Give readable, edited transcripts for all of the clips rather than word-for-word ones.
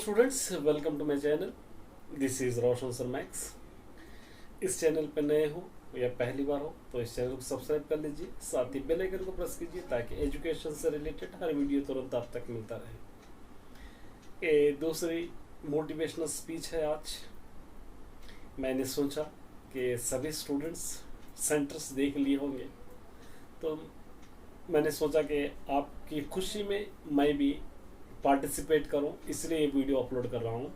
Students, welcome to my channel. This is Roshan sir Max. इस channel पर नए हो या पहली बार हो तो इस चैनल को सब्सक्राइब कर लीजिए, साथ ही बेल आइकन को प्रेस कीजिए ताकि एजुकेशन से रिलेटेड हर वीडियो तुरंत आप तक मिलता रहे। ये दूसरी मोटिवेशनल स्पीच है। आज मैंने सोचा कि सभी स्टूडेंट्स सेंटर्स देख लिए होंगे, तो मैंने सोचा कि आपकी खुशी में मैं भी पार्टिसिपेट करूं, इसलिए ये वीडियो अपलोड कर रहा हूं।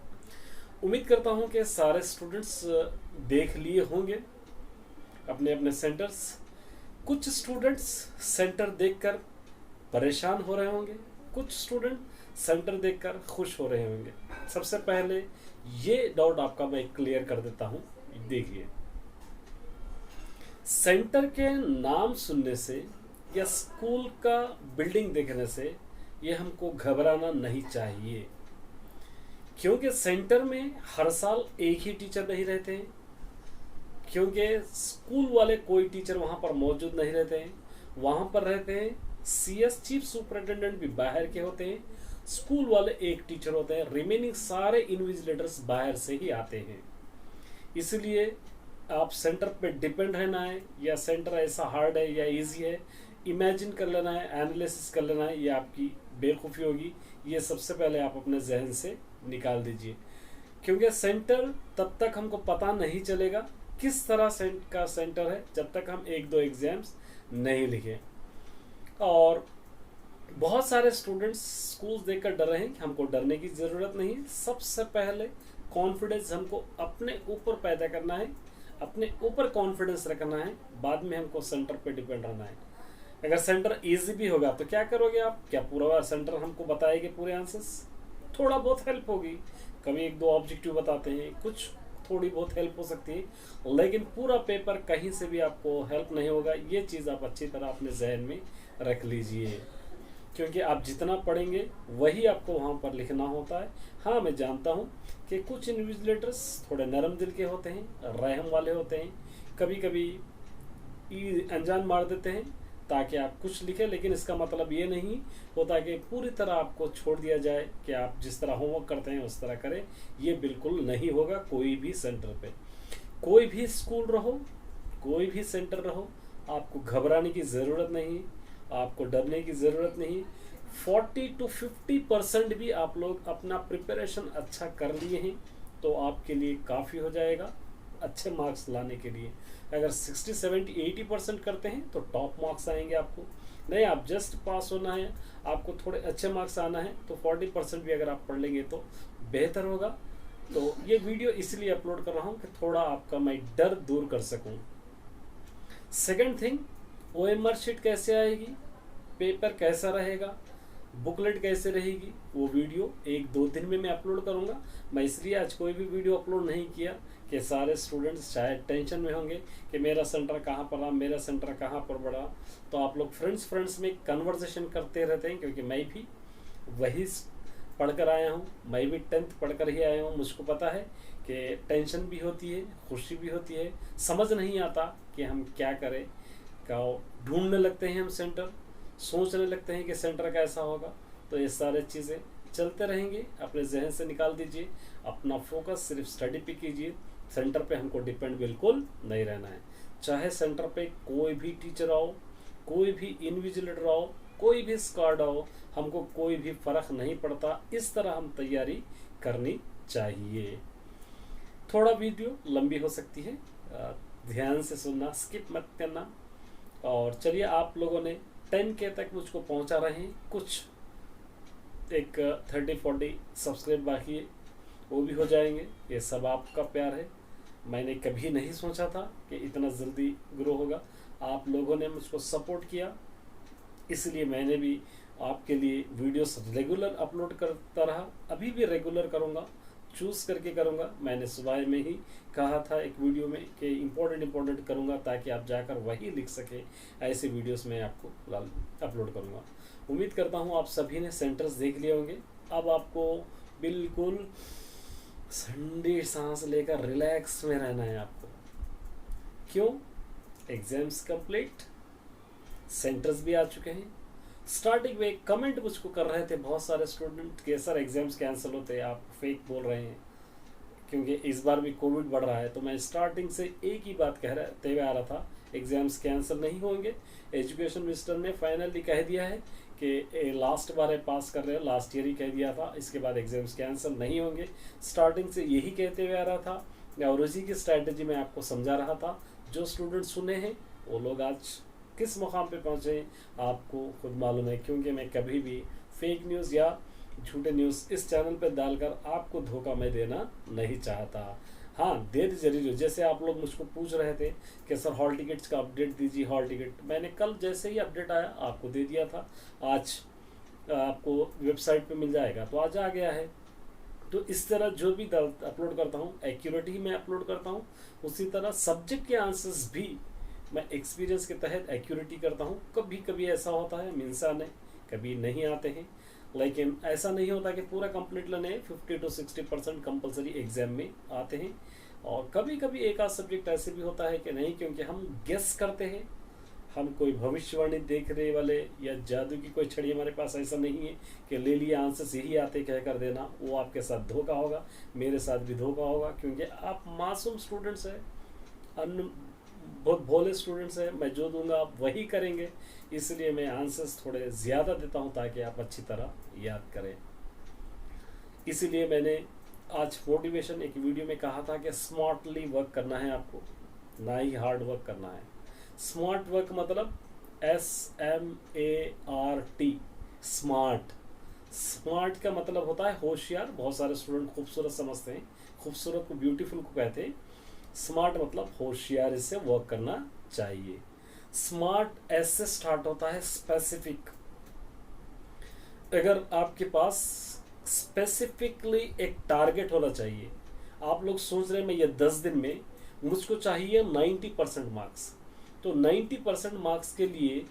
उम्मीद करता हूं कि सारे स्टूडेंट्स देख लिए होंगे अपने अपने सेंटर्स। कुछ स्टूडेंट्स सेंटर देखकर परेशान हो रहे होंगे, कुछ स्टूडेंट सेंटर देखकर खुश हो रहे होंगे। सबसे पहले ये डाउट आपका मैं क्लियर कर देता हूं। देखिए, सेंटर के नाम सुनने से या स्कूल का बिल्डिंग देखने से ये हमको घबराना नहीं चाहिए, क्योंकि सेंटर में हर साल एक ही टीचर नहीं रहते हैं, क्योंकि स्कूल वाले कोई टीचर वहाँ पर मौजूद नहीं रहते हैं। वहाँ पर रहते हैं सीएस, चीफ सुपरिटेंडेंट भी बाहर के होते हैं, स्कूल वाले एक टीचर होते हैं, रिमेनिंग सारे इन्विजिलेटर्स बाहर से ही आते हैं। इसलिए आप सेंटर पे डिपेंड रहना है, या सेंटर ऐसा हार्ड है या इजी है, इमेजिन कर लेना है, एनालिसिस कर लेना है, ये आपकी बेवकूफ़ी होगी। ये सबसे पहले आप अपने जहन से निकाल दीजिए, क्योंकि सेंटर तब तक हमको पता नहीं चलेगा किस तरह का सेंटर है जब तक हम एक दो एग्जाम्स नहीं लिखे। और बहुत सारे स्टूडेंट्स स्कूल्स देखकर डर रहे हैं कि हमको डरने की ज़रूरत नहीं है। सबसे पहले कॉन्फिडेंस हमको अपने ऊपर पैदा करना है, अपने ऊपर कॉन्फिडेंस रखना है, बाद में हमको सेंटर पे डिपेंड रहना है। अगर सेंटर इजी भी होगा तो क्या करोगे आप? क्या पूरा सेंटर हमको बताएगी पूरे आंसर्स? थोड़ा बहुत हेल्प होगी, कभी एक दो ऑब्जेक्टिव बताते हैं, कुछ थोड़ी बहुत हेल्प हो सकती है, लेकिन पूरा पेपर कहीं से भी आपको हेल्प नहीं होगा। ये चीज़ आप अच्छी तरह अपने जहन में रख लीजिए, क्योंकि आप जितना पढ़ेंगे वही आपको वहाँ पर लिखना होता है। हाँ, मैं जानता हूँ कि कुछ इन्विजिलेटर्स थोड़े नरम दिल के होते हैं, रहम वाले होते हैं, कभी कभी अनजान मार देते हैं ताकि आप कुछ लिखें, लेकिन इसका मतलब ये नहीं होता कि पूरी तरह आपको छोड़ दिया जाए कि आप जिस तरह होमवर्क करते हैं उस तरह करें। ये बिल्कुल नहीं होगा। कोई भी सेंटर पे, कोई भी स्कूल रहो, कोई भी सेंटर रहो, आपको घबराने की ज़रूरत नहीं, आपको डरने की ज़रूरत नहीं। 40 to 50% भी आप लोग अपना प्रिपरेशन अच्छा कर लिए हैं तो आपके लिए काफ़ी हो जाएगा अच्छे मार्क्स लाने के लिए। अगर 60, 70, 80% करते हैं तो टॉप मार्क्स आएंगे आपको। नहीं, आप जस्ट पास होना है, आपको थोड़े अच्छे मार्क्स आना है, तो 40% भी अगर आप पढ़ लेंगे तो बेहतर होगा। तो ये वीडियो इसलिए अपलोड कर रहा हूँ कि थोड़ा आपका मैं डर दूर कर सकूँ। सेकंड थिंग, OMR शीट कैसे आएगी, पेपर कैसा रहेगा, बुकलेट कैसे रहेगी, वो वीडियो एक दो दिन में मैं अपलोड करूँगा। मैं इसलिए आज कोई भी वीडियो अपलोड नहीं किया कि सारे स्टूडेंट्स शायद टेंशन में होंगे कि मेरा सेंटर कहाँ पर रहा, मेरा सेंटर कहाँ पर बढ़ा। तो आप लोग फ्रेंड्स में कन्वर्सेशन करते रहते हैं, क्योंकि मैं भी वही पढ़कर आया हूँ, मैं भी 10th पढ़कर ही आया हूँ। मुझको पता है कि टेंशन भी होती है, खुशी भी होती है, समझ नहीं आता कि हम क्या करें। ढूंढने लगते हैं हम सेंटर, सोचने लगते हैं कि सेंटर कैसा होगा। तो ये सारे चीज़ें चलते रहेंगे, अपने जहन से निकाल दीजिए, अपना फोकस सिर्फ स्टडी पे कीजिए। सेंटर पे हमको डिपेंड बिल्कुल नहीं रहना है। चाहे सेंटर पे कोई भी टीचर आओ, कोई भी इन्विजिलेटर आओ, कोई भी स्क्वाड आओ, हमको कोई भी फ़र्क नहीं पड़ता। इस तरह हम तैयारी करनी चाहिए। थोड़ा वीडियो लंबी हो सकती है, ध्यान से सुनना, स्किप मत करना। और चलिए, आप लोगों ने 10K तक मुझको पहुंचा रहे हैं, कुछ एक 30-40 सब्सक्राइब बाकी है, वो भी हो जाएंगे। ये सब आपका प्यार है। मैंने कभी नहीं सोचा था कि इतना जल्दी ग्रो होगा। आप लोगों ने मुझको सपोर्ट किया, इसलिए मैंने भी आपके लिए वीडियोस रेगुलर अपलोड करता रहा। अभी भी रेगुलर करूँगा, चूज़ करके करूँगा। मैंने सुबह में ही कहा था एक वीडियो में कि इम्पोर्टेंट करूँगा ताकि आप जाकर वही लिख सकें। ऐसे वीडियोस मैं आपको अपलोड करूँगा। उम्मीद करता हूँ आप सभी ने सेंटर्स देख लिए होंगे। अब आपको बिल्कुल ठंडी सांस लेकर रिलैक्स में रहना है आपको। क्यों? एग्जाम्स कंप्लीट, सेंटर्स भी आ चुके हैं, स्टार्टिंग में कमेंट मुझको कर रहे थे बहुत सारे स्टूडेंट के सर एग्जाम्स कैंसिल होते हैं, आप फेक बोल रहे हैं, क्योंकि इस बार भी कोविड बढ़ रहा है। तो मैं स्टार्टिंग से एक ही बात कहते हुए आ रहा था, एग्जाम्स कैंसिल नहीं होंगे। एजुकेशन मिनिस्टर ने फाइनली कह दिया है कि लास्ट बार है पास कर रहे हो, लास्ट ईयर ही कह दिया था, इसके बाद एग्जाम्स कैंसिल नहीं होंगे। स्टार्टिंग से यही कहते हुए आ रहा था और उसी की स्ट्रैटेजी मैं आपको समझा रहा था। जो स्टूडेंट सुने हैं वो लोग आज किस मुकाम पे पहुँचे आपको खुद मालूम है, क्योंकि मैं कभी भी फेक न्यूज़ या झूठे न्यूज़ इस चैनल पे डालकर आपको धोखा मैं देना नहीं चाहता। हाँ, देर जरूर, जैसे आप लोग मुझको पूछ रहे थे कि सर हॉल टिकट्स का अपडेट दीजिए, हॉल टिकट मैंने कल जैसे ही अपडेट आया आपको दे दिया था। आज आपको वेबसाइट पे मिल जाएगा, तो आज आ गया है। तो इस तरह जो भी अपलोड करता हूँ एक्यूरेट ही मैं अपलोड करता हूँ। उसी तरह सब्जेक्ट के आंसर्स भी मैं एक्सपीरियंस के तहत एक्यूरेटी करता हूँ। कभी कभी ऐसा होता है मिलसा नहीं, कभी नहीं आते हैं, लेकिन ऐसा नहीं होता कि पूरा कंप्लीट लेने 50 to 60% कंपलसरी एग्जाम में आते हैं। और कभी कभी एक आध सब्जेक्ट ऐसे भी होता है कि नहीं, क्योंकि हम गेस करते हैं, हम कोई भविष्यवाणी देख रहे वाले या जादू की कोई छड़ी हमारे पास ऐसा नहीं है कि ले लिया आंसर्स यही आते कह कर देना। वो आपके साथ धोखा होगा, मेरे साथ भी धोखा होगा, क्योंकि आप मासूम स्टूडेंट्स हैं, बहुत भोले स्टूडेंट्स हैं। मैं जो दूंगा आप वही करेंगे, इसलिए मैं आंसर्स थोड़े ज़्यादा देता हूं ताकि आप अच्छी तरह याद करें। इसीलिए मैंने आज मोटिवेशन एक वीडियो में कहा था कि स्मार्टली वर्क करना है आपको, ना ही हार्ड वर्क करना है। स्मार्ट वर्क मतलब SMART, स्मार्ट। स्मार्ट का मतलब होता है होशियार। बहुत सारे स्टूडेंट खूबसूरत समझते हैं, खूबसूरत को ब्यूटीफुल को कहते हैं। स्मार्ट मतलब होशियारी से वर्क करना चाहिए। स्मार्ट एस से स्टार्ट होता है स्पेसिफिक। अगर आपके पास स्पेसिफिकली एक टारगेट होना चाहिए, आप लोग सोच रहे हैं मैं ये 10 दिन में मुझको चाहिए 90% मार्क्स, तो 90% मार्क्स के लिए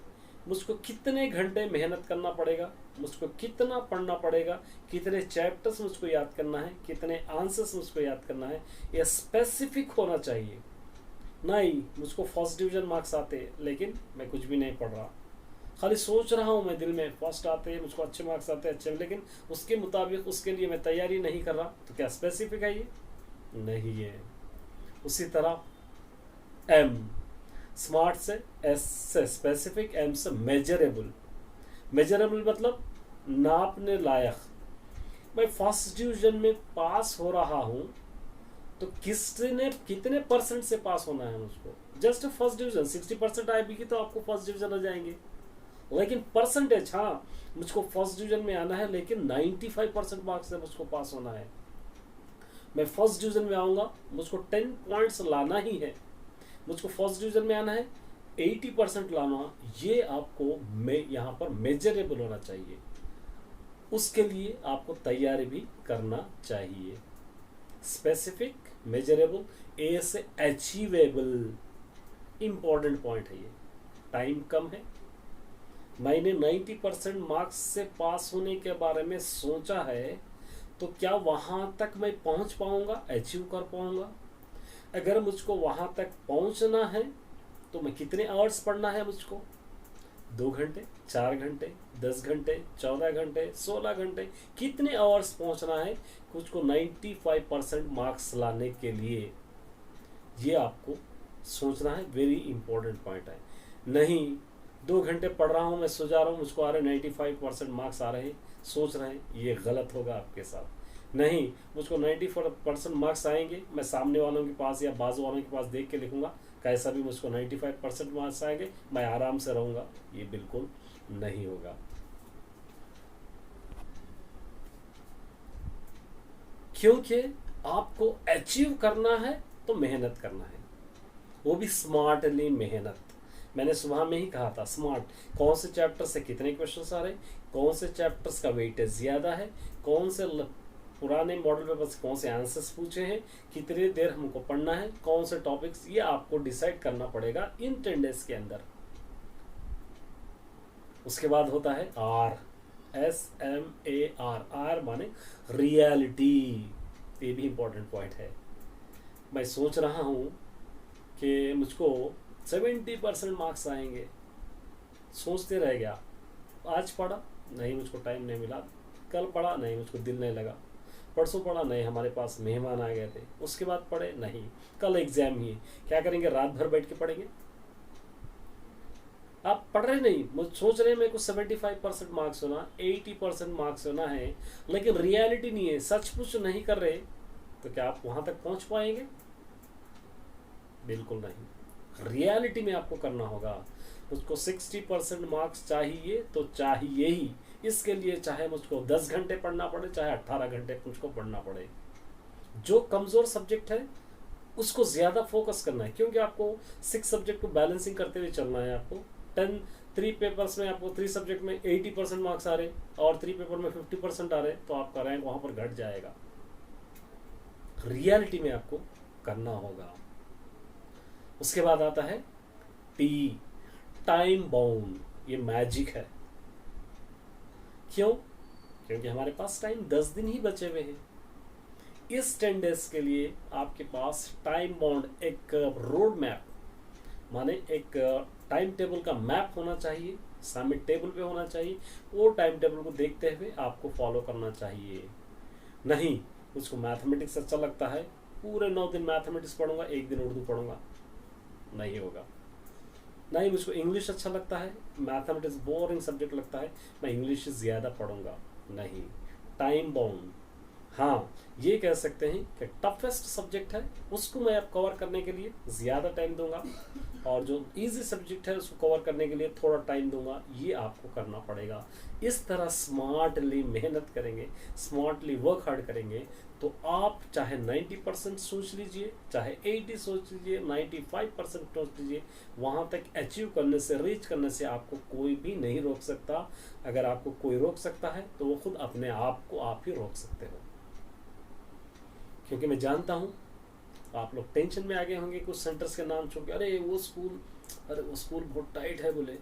मुझको कितने घंटे मेहनत करना पड़ेगा, मुझको कितना पढ़ना पड़ेगा, कितने चैप्टर्स मुझको याद करना है, कितने आंसर्स मुझको याद करना है, यह स्पेसिफिक होना चाहिए। नहीं मुझको फर्स्ट डिवीजन मार्क्स आते लेकिन मैं कुछ भी नहीं पढ़ रहा, खाली सोच रहा हूँ मैं दिल में फर्स्ट आते हैं, मुझको अच्छे मार्क्स आते हैं अच्छे, लेकिन उसके मुताबिक उसके लिए मैं तैयारी नहीं कर रहा, तो क्या स्पेसिफिक है ये? नहीं है। उसी तरह एम, स्मार्ट से, एस से स्पेसिफिक, एम से मेजरेबल। मेजरेबल मतलब नापने लायक। मैं फर्स्ट डिवीजन में पास हो रहा हूँ तो कितने परसेंट से पास होना है मुझको? जस्ट फर्स्ट डिवीजन 60% आए भी तो आपको फर्स्ट डिवीजन आ जाएंगे, लेकिन परसेंटेज, हाँ मुझको फर्स्ट डिवीजन में आना है लेकिन 95% मार्क्स से मुझको पास होना है। मैं फर्स्ट डिवीजन में आऊँगा, मुझको 10 पॉइंट्स लाना ही है, मुझको फर्स्ट डिवीजन में आना है, 80% लाना, ये आपको यहाँ पर मेजरेबल होना चाहिए। उसके लिए आपको तैयारी भी करना चाहिए। स्पेसिफिक, मेजरेबल, ए से अचीवेबल, इंपॉर्टेंट पॉइंट है ये। टाइम कम है, मैंने 90% मार्क्स से पास होने के बारे में सोचा है, तो क्या वहाँ तक मैं पहुँच पाऊँगा, अचीव कर पाऊँगा? अगर मुझको वहाँ तक पहुँचना है तो मैं कितने आवर्स पढ़ना है मुझको? 2 घंटे, 4 घंटे, 10 घंटे, 14 घंटे, 16 घंटे, कितने आवर्स पहुँचना है मुझको 95% मार्क्स लाने के लिए? ये आपको सोचना है, वेरी इंपॉर्टेंट पॉइंट है। नहीं 2 घंटे पढ़ रहा हूँ, मैं सो जा रहा हूँ, मुझको आ रहे 95% मार्क्स आ रहे हैं, सोच रहे हैं, ये गलत होगा आपके साथ। नहीं मुझको 94% मार्क्स आएंगे, मैं सामने वालों के पास या बाजू वालों के पास देख के लिखूंगा, कैसा भी मुझको 95% मार्क्स आएंगे, मैं आराम से रहूँगा, ये बिल्कुल नहीं होगा। क्योंकि आपको अचीव करना है तो मेहनत करना है, वो भी स्मार्टली मेहनत। मैंने सुबह में ही कहा था, स्मार्ट, कौन से चैप्टर से कितने क्वेश्चंस आ रहे, कौन से चैप्टर्स का वेटेज ज़्यादा है, कौन से पुराने मॉडल पेपर से कौन से आंसर्स पूछे हैं, कितनी देर हमको पढ़ना है, कौन से टॉपिक्स, ये आपको डिसाइड करना पड़ेगा इन 10 डेज के अंदर। उसके बाद होता है आर, SMAR, आर माने रियलिटी। ये भी इंपॉर्टेंट पॉइंट है। मैं सोच रहा हूँ कि मुझको 70% मार्क्स आएंगे, सोचते रह गया, आज पढ़ा नहीं, मुझको टाइम नहीं मिला। कल पढ़ा नहीं, मुझको दिल नहीं लगा। परसों पढ़ा नहीं, हमारे पास मेहमान आ गए थे। उसके बाद पढ़े नहीं, कल एग्जाम ही है। क्या करेंगे, रात भर बैठ के पढ़ेंगे? आप पढ़ रहे नहीं, मुझे सोच रहे हैं मेरे को 75% मार्क्स होना, 80% मार्क्स होना है, लेकिन रियलिटी नहीं है, सच कुछ नहीं कर रहे, तो क्या आप वहां तक पहुंच पाएंगे? बिल्कुल नहीं। रियलिटी में आपको करना होगा। मुझको 60% मार्क्स चाहिए तो चाहिए ही। इसके लिए चाहे मुझको 10 घंटे पढ़ना पड़े, चाहे 18 घंटे मुझको पढ़ना पड़े। जो कमजोर सब्जेक्ट है उसको ज्यादा फोकस करना है, क्योंकि आपको 6 सब्जेक्ट को बैलेंसिंग करते हुए चलना है। आपको 3 पेपर्स में, आपको 3 सब्जेक्ट में 80% मार्क्स आ रहे और 3 पेपर में 50% आ रहे, तो आपका रैंक वहां पर घट जाएगा। रियलिटी में आपको करना होगा। उसके बाद आता है टी, टाइम बाउंड। ये मैजिक है। क्यों? क्योंकि हमारे पास टाइम 10 दिन ही बचे हुए हैं। इस 10 डेज के लिए आपके पास टाइम बाउंड एक रोड मैप, माने एक टाइम टेबल का मैप होना चाहिए, सामने टेबल पे होना चाहिए। वो टाइम टेबल को देखते हुए आपको फॉलो करना चाहिए। नहीं, मुझको मैथमेटिक्स अच्छा लगता है, पूरे 9 दिन मैथमेटिक्स पढ़ूंगा, 1 दिन उर्दू पढ़ूंगा, नहीं होगा। नहीं, मुझको इंग्लिश अच्छा लगता है, मैथमेटिक्स बोरिंग सब्जेक्ट लगता है, मैं इंग्लिश ज़्यादा पढ़ूंगा, नहीं। Time bound. हाँ, ये कह सकते हैं कि टफेस्ट सब्जेक्ट है उसको मैं अब कवर करने के लिए ज़्यादा टाइम दूंगा, और जो इजी सब्जेक्ट है उसको कवर करने के लिए थोड़ा टाइम दूंगा। ये आपको करना पड़ेगा। इस तरह स्मार्टली मेहनत करेंगे, स्मार्टली वर्क हार्ड करेंगे, तो आप चाहे 90% सोच लीजिए, चाहे 80 सोच लीजिए, 95% सोच लीजिए, वहाँ तक अचीव करने से, रीच करने से आपको कोई भी नहीं रोक सकता। अगर आपको कोई रोक सकता है तो वो खुद अपने आप को आप ही रोक सकते हो। क्योंकि मैं जानता हूँ आप लोग टेंशन में आ गए होंगे कुछ सेंटर्स के नाम छोड़ के, अरे वो स्कूल बहुत टाइट है, बोले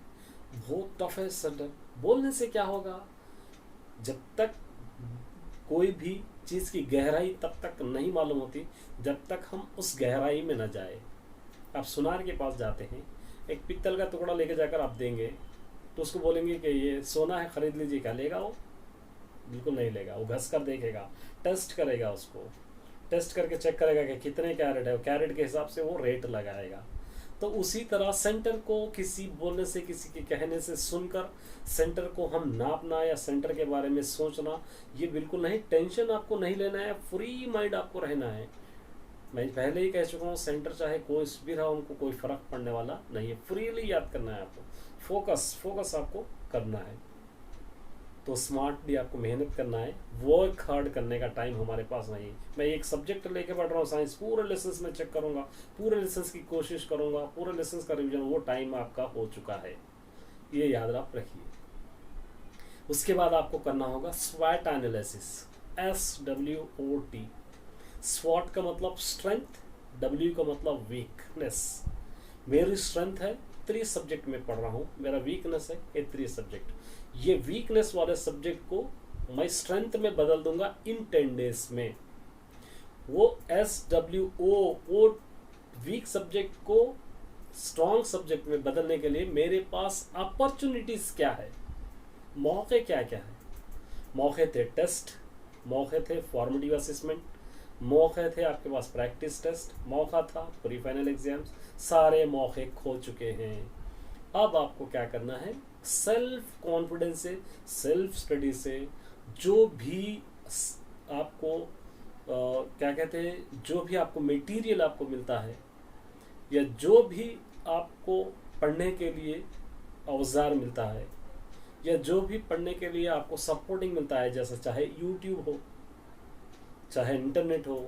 बहुत टफ है सेंटर। बोलने से क्या होगा? जब तक कोई भी चीज़ की गहराई तब तक नहीं मालूम होती जब तक हम उस गहराई में न जाए। आप सुनार के पास जाते हैं, एक पित्तल का टुकड़ा लेके जाकर आप देंगे तो उसको बोलेंगे कि ये सोना है, खरीद लीजिए, क्या लेगा वो? बिल्कुल नहीं लेगा। वो घस कर देखेगा, टेस्ट करेगा, उसको टेस्ट करके चेक करेगा कि कितने कैरेट है, कैरेट के हिसाब से वो रेट लगाएगा। तो उसी तरह सेंटर को किसी बोलने से, किसी के कहने से सुनकर सेंटर को हम नापना या सेंटर के बारे में सोचना, ये बिल्कुल नहीं। टेंशन आपको नहीं लेना है, फ्री माइंड आपको रहना है। मैं पहले ही कह चुका हूँ, सेंटर चाहे कोई भी रहा, उनको कोई फर्क पड़ने वाला नहीं है। फ्रीली याद करना है आपको, फोकस आपको करना है। तो स्मार्टली आपको मेहनत करना है, वर्क हार्ड करने का टाइम हमारे पास नहीं। मैं एक सब्जेक्ट लेके पढ़ रहा हूँ साइंस, पूरे लेसन्स में चेक करूँगा, पूरे लेसन्स की कोशिश करूँगा, पूरे लेसन्स का रिवीजन, वो टाइम आपका हो चुका है, ये याद आप रखिए। उसके बाद आपको करना होगा स्वॉट एनालिसिस, SWOT। स्वॉट का मतलब स्ट्रेंथ, W का मतलब वीकनेस। मेरी स्ट्रेंथ है 3 सब्जेक्ट में पढ़ रहा हूँ, मेरा वीकनेस है ये 3 सब्जेक्ट। ये वीकनेस वाले सब्जेक्ट को मैं स्ट्रेंथ में बदल दूंगा इन 10 डेज में। वो SWO, वो वीक सब्जेक्ट को स्ट्रॉन्ग सब्जेक्ट में बदलने के लिए मेरे पास अपॉर्चुनिटीज क्या है, मौके क्या क्या है। मौके थे टेस्ट, मौके थे फॉर्मेटिव असेसमेंट, मौके थे आपके पास प्रैक्टिस टेस्ट, मौका था प्री फाइनल एग्जाम्स, सारे मौके खो चुके हैं। अब आपको क्या करना है, सेल्फ कॉन्फिडेंस से, सेल्फ स्टडी से, जो भी आपको क्या कहते हैं, जो भी आपको मटेरियल आपको मिलता है, या जो भी आपको पढ़ने के लिए औजार मिलता है, या जो भी पढ़ने के लिए आपको सपोर्टिंग मिलता है, जैसे चाहे यूट्यूब हो, चाहे इंटरनेट हो,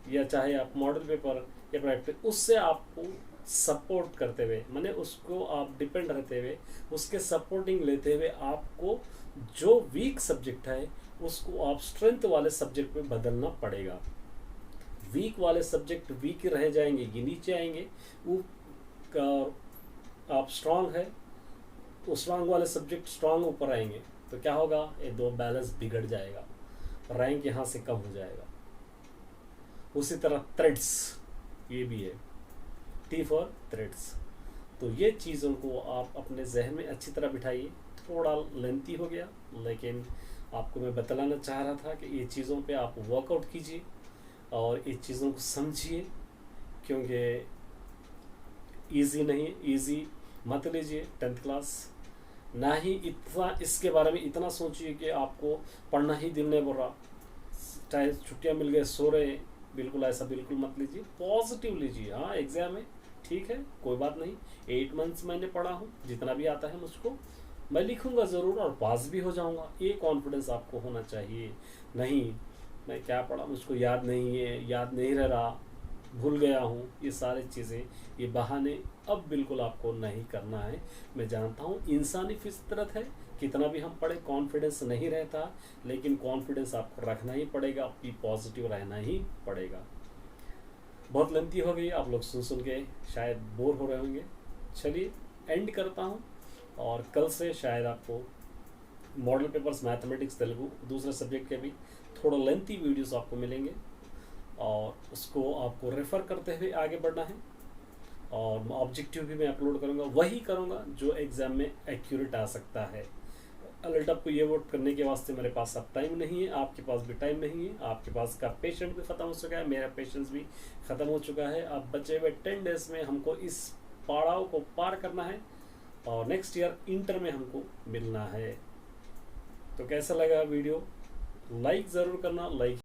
या चाहे आप मॉडल पेपर या प्रैक्टिस, उससे आपको सपोर्ट करते हुए, माने उसको आप डिपेंड रहते हुए, उसके सपोर्टिंग लेते हुए, आपको जो वीक सब्जेक्ट है उसको आप स्ट्रेंथ वाले सब्जेक्ट में बदलना पड़ेगा। वीक वाले सब्जेक्ट वीक ही रह जाएंगे, ये नीचे आएंगे। वो आप स्ट्रांग है तो स्ट्रांग वाले सब्जेक्ट स्ट्रांग ऊपर आएंगे, तो क्या होगा, ये 2 बैलेंस बिगड़ जाएगा, रैंक यहाँ से कम हो जाएगा। उसी तरह थ्रेड्स, ये भी है, T फॉर थ्रेड्स। तो ये चीज़ों को आप अपने जहन में अच्छी तरह बिठाइए, थोड़ा लेंथी हो गया, लेकिन आपको मैं बतलाना चाह रहा था कि ये चीज़ों पे आप वर्कआउट कीजिए और ये चीज़ों को समझिए, क्योंकि इजी नहीं, इजी मत लीजिए 10th क्लास। ना ही इतना इसके बारे में इतना सोचिए कि आपको पढ़ना ही दिल नहीं बोल रहा, चाहे छुट्टियां मिल गए सो रहे, बिल्कुल ऐसा बिल्कुल मत लीजिए, पॉजिटिव लीजिए। हाँ एग्ज़ाम है, ठीक है, कोई बात नहीं, 8 मंथ्स मैंने पढ़ा हूँ, जितना भी आता है मुझको मैं लिखूंगा ज़रूर और पास भी हो जाऊंगा, ये कॉन्फिडेंस आपको होना चाहिए। नहीं मैं क्या पढ़ा, मुझको याद नहीं है, याद नहीं रह रहा, भूल गया हूँ, ये सारी चीज़ें, ये बहाने अब बिल्कुल आपको नहीं करना है। मैं जानता हूँ इंसानी फितरत है, कितना भी हम पढ़े कॉन्फिडेंस नहीं रहता, लेकिन कॉन्फिडेंस आपको रखना ही पड़ेगा, बी पॉजिटिव रहना ही पड़ेगा। बहुत लेंथी हो गई, आप लोग सुन सुन के शायद बोर हो रहे होंगे। चलिए एंड करता हूँ, और कल से शायद आपको मॉडल पेपर्स मैथमेटिक्स तेलुगु दूसरे सब्जेक्ट के भी थोड़ा लेंथी वीडियोस आपको मिलेंगे, और उसको आपको रेफ़र करते हुए आगे बढ़ना है। और ऑब्जेक्टिव भी मैं अपलोड करूँगा, वही करूँगा जो एग्ज़ाम में एक्यूरेट आ सकता है। अलर्ट को ये वोट करने के वास्ते मेरे पास अब टाइम नहीं है, आपके पास भी टाइम नहीं है, आपके पास का पेशेंट भी ख़त्म हो चुका है, मेरा पेशेंस भी ख़त्म हो चुका है। अब बचे हुए 10 डेज में हमको इस पड़ाव को पार करना है, और नेक्स्ट ईयर इंटर में हमको मिलना है। तो कैसा लगा वीडियो, लाइक ज़रूर करना, लाइक